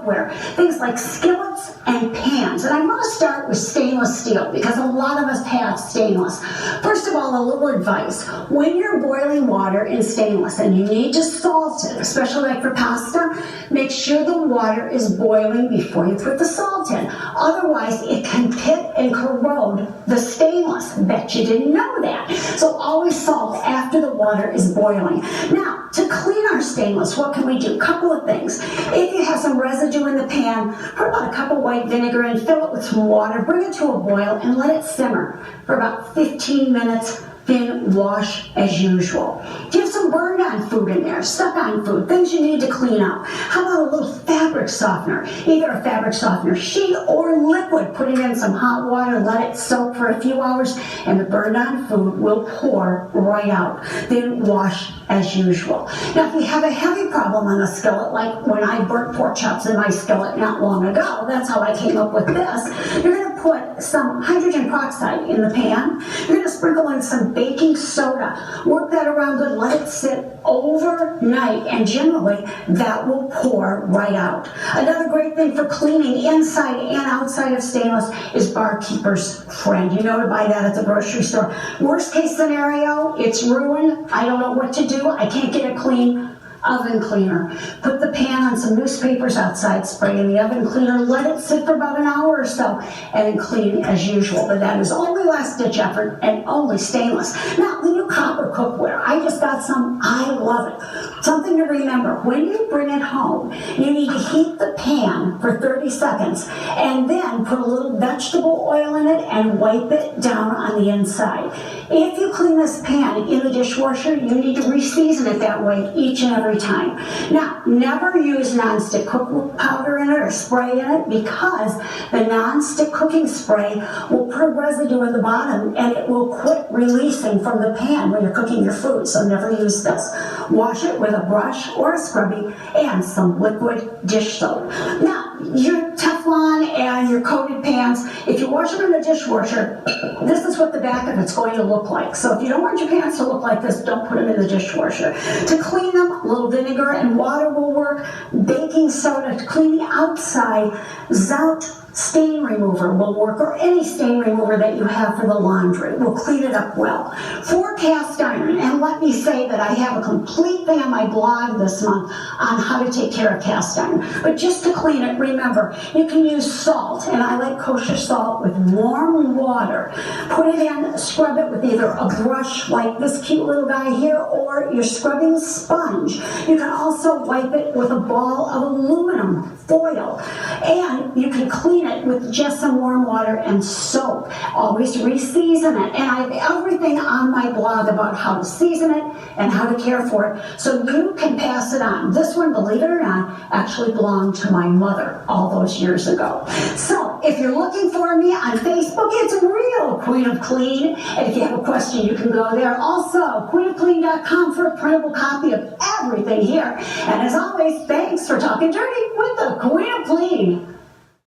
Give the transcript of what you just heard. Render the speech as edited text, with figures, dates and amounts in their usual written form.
cookware, things like skillets and pans. And I'm going to start with stainless steel because a lot of us have stainless. First of all, a little advice. When you're boiling water in stainless and you need to salt it, especially like for pasta, make sure the water is boiling before you put the salt in. Otherwise, it can pit and corrode the stainless. Bet you didn't know that. So always salt after the water is boiling. Now, to clean our stainless, what can we do? A couple of things. If you have some residue in the pan, put about a cup of white vinegar in, fill it with some water, bring it to a boil, and let it simmer for about 15 minutes. Then wash as usual. If you have some burned on food in there, stuck on food, things you need to clean up. How about a little fabric softener? Either a fabric softener sheet or liquid. Put it in some hot water, let it soak for a few hours, and the burned on food will pour right out. Then wash as usual. Now, if you have a heavy problem on the skillet, like when I burnt pork chops in my skillet not long ago, that's how I came up with this, you're going to put some hydrogen peroxide in the pan. You're going to sprinkle in some baking soda. Work that around good, let it sit overnight, and generally that will pour right out. Another great thing for cleaning inside and outside of stainless is barkeeper's friend. You know to buy that at the grocery store. Worst case scenario, it's ruined. I don't know what to do. I can't get it clean. Oven cleaner. Put the pan on some newspapers outside, spray in the oven cleaner, let it sit for about an hour or so, and then clean as usual. But that is only last ditch effort and only stainless. Now, the new copper cookware, I just got some. I love it. Something to remember, when you bring it home, you need to heat the pan for 30 seconds and then put a little vegetable oil in it and wipe it down on the inside. If you clean this pan in the dishwasher, you need to re-season it that way each and every time. Now, never use nonstick cooking powder in it or spray in it because the nonstick cooking spray will put residue in the bottom and it will quit releasing from the pan when you're cooking your food, so never use this. Wash it with a brush or a scrubby and some liquid dish soap. Now, your Teflon and your coated pans, if you wash them in the dishwasher, this is what the back of it's going to look like. So if you don't want your pans to look like this, don't put them in the dishwasher. To clean them, a little vinegar and water will work. Baking soda to clean the outside. Zout stain remover will work, or any stain remover that you have for the laundry will clean it up well. For cast iron, and let me say that I have a complete thing on my blog this month on how to take care of cast iron. But just to clean it, remember, you can use salt, and I like kosher salt with warm water. Put it in, scrub it with either a brush like this cute little guy here, or your scrubbing sponge. You can also wipe it with a ball of aluminum foil, and you can clean it with just some warm water and soap. Always re-season it, and I have everything on my blog about how to season it and how to care for it, so you can pass it on. This one, believe it or not, actually belonged to my mother all those years ago. So if you're looking for me on Facebook, it's Real Queen of Clean, and if you have a question, you can go there. Also, queenofclean.com for a printable copy of everything here. And as always, thanks for talking dirty with the Queen of Clean.